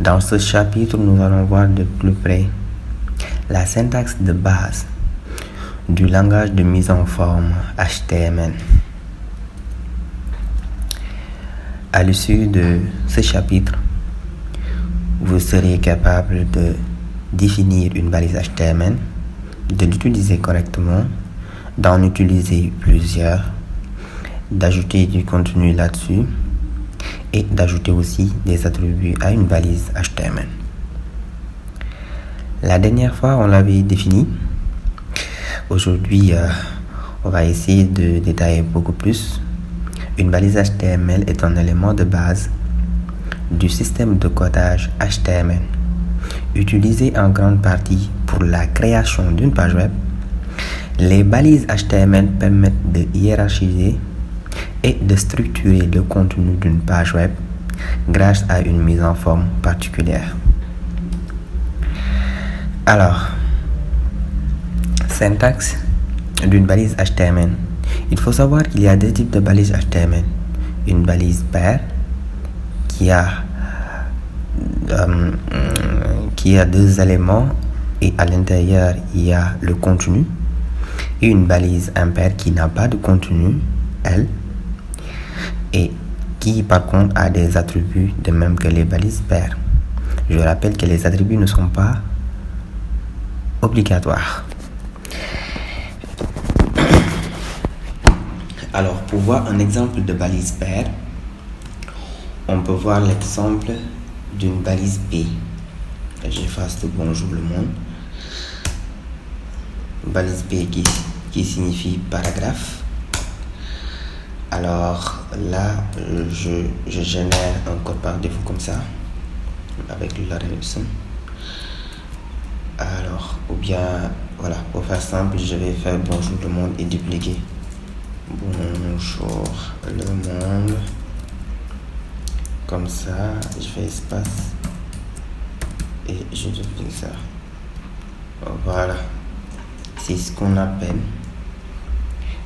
Dans ce chapitre, nous allons voir de plus près la syntaxe de base du langage de mise en forme HTML. À l'issue de ce chapitre, vous serez capable de définir une balise HTML, de l'utiliser correctement, d'en utiliser plusieurs, d'ajouter du contenu là-dessus et d'ajouter aussi des attributs à une balise HTML. La dernière fois, on l'avait défini. Aujourd'hui, on va essayer de détailler beaucoup plus. Une balise HTML est un élément de base du système de codage HTML, utilisé en grande partie pour la création d'une page web. Les balises HTML permettent de hiérarchiser et de structurer le contenu d'une page web grâce à une mise en forme particulière. Alors, syntaxe d'une balise HTML. Il faut savoir qu'il y a deux types de balises HTML. Une balise paire qui a deux éléments et à l'intérieur il y a le contenu, et une balise impaire qui n'a pas de contenu, elle, et qui par contre a des attributs de même que les balises paires. Je rappelle que les attributs ne sont pas obligatoires. Alors, pour voir un exemple de balise paire, on peut voir l'exemple d'une balise P. J'efface le bonjour le monde. Balise P qui signifie paragraphe. Alors là, je génère un code par défaut comme ça, avec Lorem Ipsum. Alors, ou bien, voilà, pour faire simple, je vais faire bonjour le monde et dupliquer. Bonjour le monde. Comme ça, je fais espace et je duplique ça. Voilà. C'est ce qu'on appelle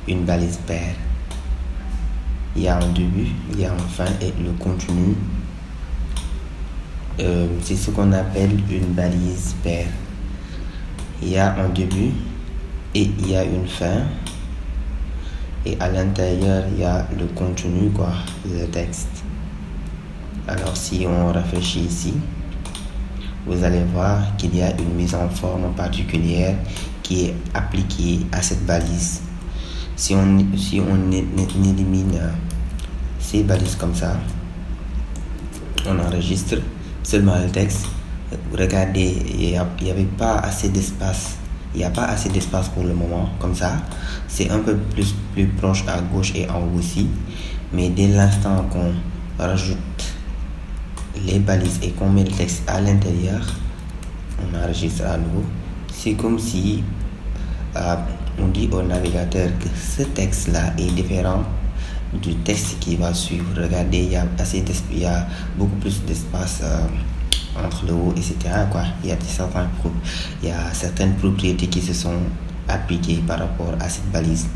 une balise paire. Il y a un début, il y a une fin et le contenu. C'est ce qu'on appelle une balise paire. Il y a un début et il y a une fin. Et à l'intérieur, il y a le contenu, le texte. Alors, si on réfléchit ici, vous allez voir qu'il y a une mise en forme particulière qui est appliquée à cette balise. Si on élimine ces balises comme ça, on enregistre seulement le texte. Regardez, il n'y avait pas assez d'espace. Il n'y a pas assez d'espace pour le moment, comme ça. C'est un peu plus proche à gauche et en haut aussi. Mais dès l'instant qu'on rajoute les balises et qu'on met le texte à l'intérieur, on enregistre à nouveau. C'est comme si on dit au navigateur que ce texte-là est différent du texte qui va suivre. Regardez, il y a beaucoup plus d'espace entre le haut, etc. Il y a certaines propriétés qui se sont appliquées par rapport à cette balise.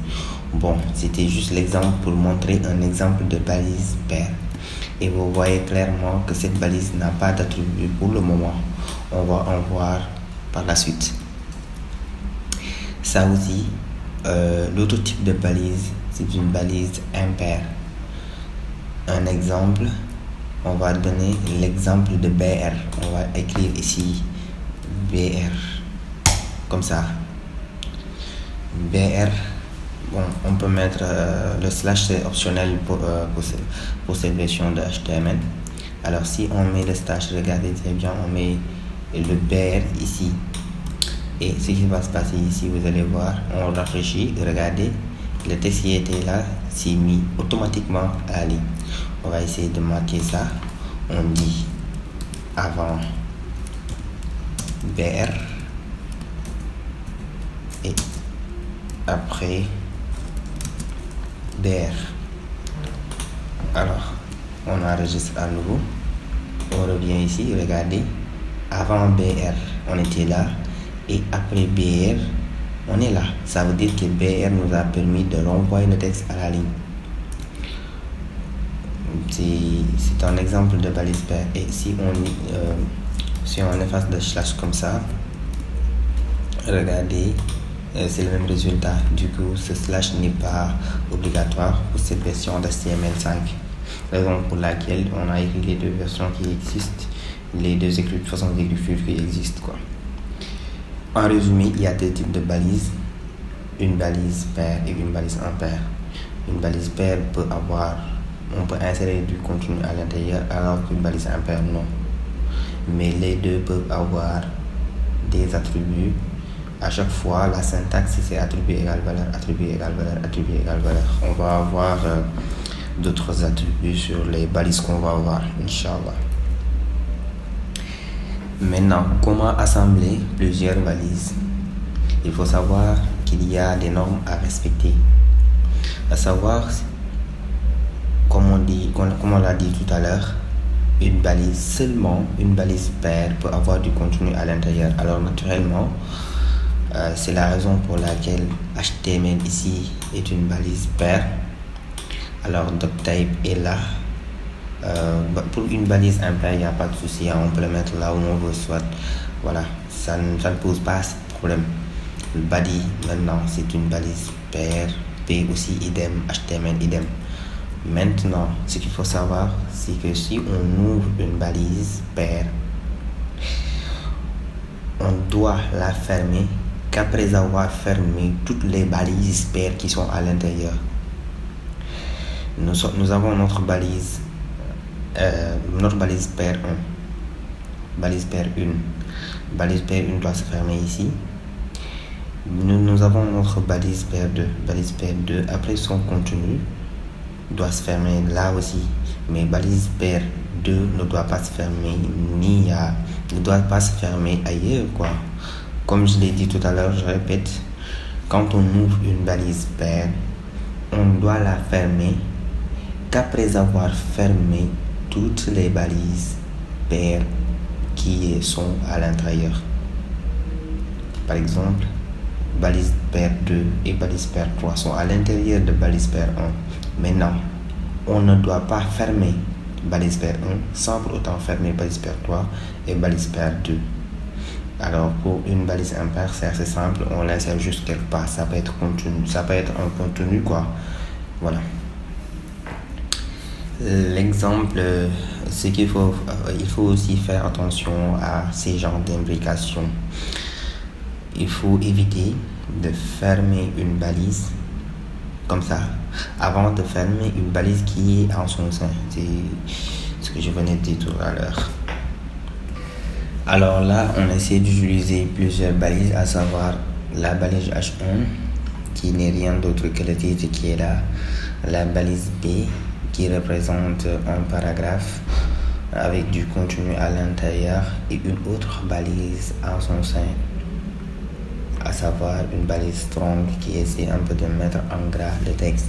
Bon, c'était juste l'exemple pour montrer un exemple de balise paire. Et vous voyez clairement que cette balise n'a pas d'attribut pour le moment. On va en voir par la suite. Ça aussi, l'autre type de balise, c'est une balise impaire. Un exemple, on va donner l'exemple de BR. On va écrire ici BR, comme ça. BR, bon, on peut mettre le slash, c'est optionnel pour cette version de HTML. Alors si on met le slash, regardez très bien, on met le BR ici. Et ce qui va se passer ici, vous allez voir, on rafraîchit, regardez, le texte qui était là s'est mis automatiquement à la ligne. On va essayer de marquer ça. On dit avant BR et après BR. Alors, on enregistre à nouveau. On revient ici, regardez, avant BR, on était là. Et après BR, on est là. Ça veut dire que BR nous a permis de renvoyer le texte à la ligne. C'est un exemple de balise paire. Et si on efface le slash comme ça, regardez, c'est le même résultat. Du coup, ce slash n'est pas obligatoire pour cette version d'HTML5. Raison pour laquelle on a écrit les deux versions qui existent, les deux façons d'écriture qui existent, quoi. En résumé, il y a deux types de balises, une balise paire et une balise impaire. Une balise paire on peut insérer du contenu à l'intérieur, alors qu'une balise impaire, non. Mais les deux peuvent avoir des attributs. À chaque fois, la syntaxe, c'est attribut égale valeur, attribut égale valeur, attribut égale valeur. On va avoir d'autres attributs sur les balises qu'on va avoir, Inch'Allah. Maintenant, comment assembler plusieurs balises? Il faut savoir qu'il y a des normes à respecter. À savoir, comme on l'a dit tout à l'heure, seulement une balise paire peut avoir du contenu à l'intérieur. Alors naturellement, c'est la raison pour laquelle HTML ici est une balise paire. Alors doctype est là. Pour une balise impaire, il n'y a pas de souci, on peut le mettre là où on veut, soit. Voilà, ça ne pose pas de problème. Le body maintenant c'est une balise paire, P aussi idem, HTML idem. Maintenant, ce qu'il faut savoir, c'est que si on ouvre une balise paire, on doit la fermer qu'après avoir fermé toutes les balises paires qui sont à l'intérieur. Nous avons notre balise paire 1, balise paire 1. Balise paire 1 doit se fermer ici. Nous avons notre balise paire 2. Balise paire 2, après son contenu, doit se fermer là aussi. Mais balise paire 2 ne doit pas se fermer ne doit pas se fermer ailleurs, quoi. Comme je l'ai dit tout à l'heure, je répète, quand on ouvre une balise paire, on doit la fermer qu'après avoir fermé toutes les balises paires qui sont à l'intérieur. Par exemple, balise paire 2 et balise paire 3 sont à l'intérieur de balise paire 1. Maintenant, on ne doit pas fermer balise paire 1 sans pour autant fermer balise paire 3 et balise paire 2. Alors pour une balise impaire, c'est assez simple, on l'insère juste quelque part, ça peut être un contenu, quoi. Voilà. L'exemple, il faut aussi faire attention à ces genres d'imbrication. Il faut éviter de fermer une balise comme ça avant de fermer une balise qui est en son sein. C'est ce que je venais de dire tout à l'heure. Alors là, on essaie d'utiliser plusieurs balises, à savoir la balise H1 qui n'est rien d'autre que le titre qui est là, la balise B qui représente un paragraphe avec du contenu à l'intérieur et une autre balise en son sein, à savoir une balise strong qui essaie un peu de mettre en gras le texte.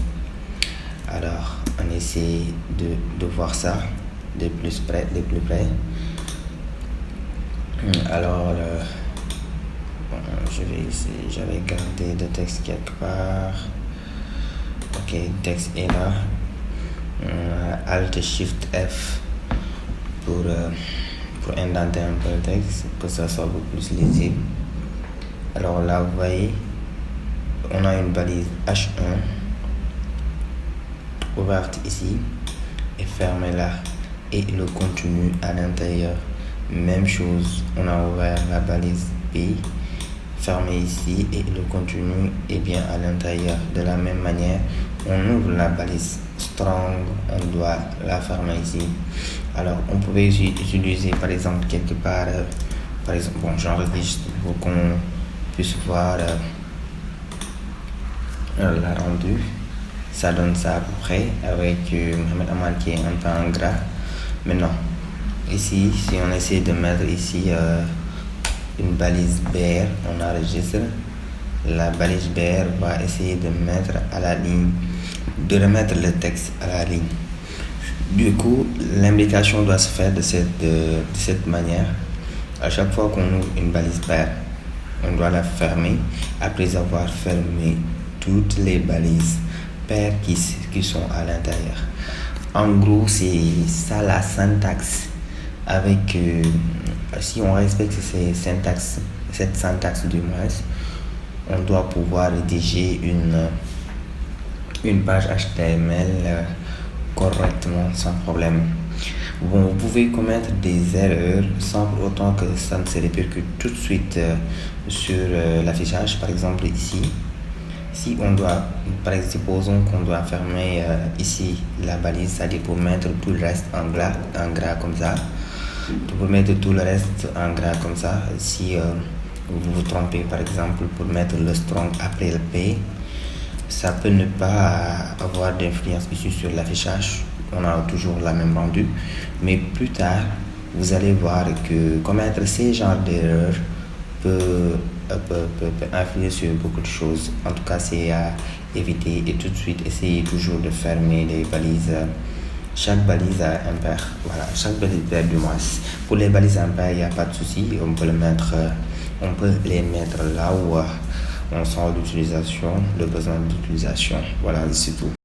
Alors on essaie de voir ça de plus près. Alors je vais essayer, j'avais gardé le texte quelque part. Ok, le texte est là. Alt Shift F pour indenter un peu le texte pour que ça soit beaucoup plus lisible. Alors là, vous voyez, on a une balise H1 ouverte ici et fermée là, et le contenu à l'intérieur. Même chose, on a ouvert la balise B, fermée ici, et le contenu est bien à l'intérieur. De la même manière, on ouvre la balise strong, on doit la fermer ici. Alors on pouvait utiliser par exemple quelque part, par exemple, bon, j'enregistre pour qu'on puisse voir la rendue. Ça donne ça à peu près avec Mohamed Amal qui est un peu en gras. Maintenant ici, si on essaie de mettre ici une balise BR, on enregistre. La balise BR va essayer de mettre à la ligne, de remettre le texte à la ligne. Du coup, l'imbrication doit se faire de cette manière. À chaque fois qu'on ouvre une balise paire, on doit la fermer après avoir fermé toutes les balises paires qui sont à l'intérieur. En gros, c'est ça la syntaxe. Avec, si on respecte cette syntaxe du moins, on doit pouvoir rédiger une page HTML correctement, sans problème. Bon, vous pouvez commettre des erreurs sans pour autant que ça ne se répercute tout de suite sur l'affichage. Par exemple, ici, si on doit, par exemple, supposons qu'on doit fermer ici la balise, c'est-à-dire pour mettre tout le reste en gras comme ça. Pour mettre tout le reste en gras comme ça, si vous vous trompez par exemple pour mettre le strong après le P, ça peut ne pas avoir d'influence ici sur l'affichage. On a toujours la même rendu, mais plus tard, vous allez voir que commettre ces genres d'erreurs peut influer sur beaucoup de choses. En tout cas, c'est à éviter et tout de suite essayer toujours de fermer les balises. Chaque balise a un paire. Voilà, chaque balise paire du moins. Pour les balises impaires, il n'y a pas de souci. On peut les mettre là où on sent l'utilisation, le besoin d'utilisation. Voilà, c'est tout.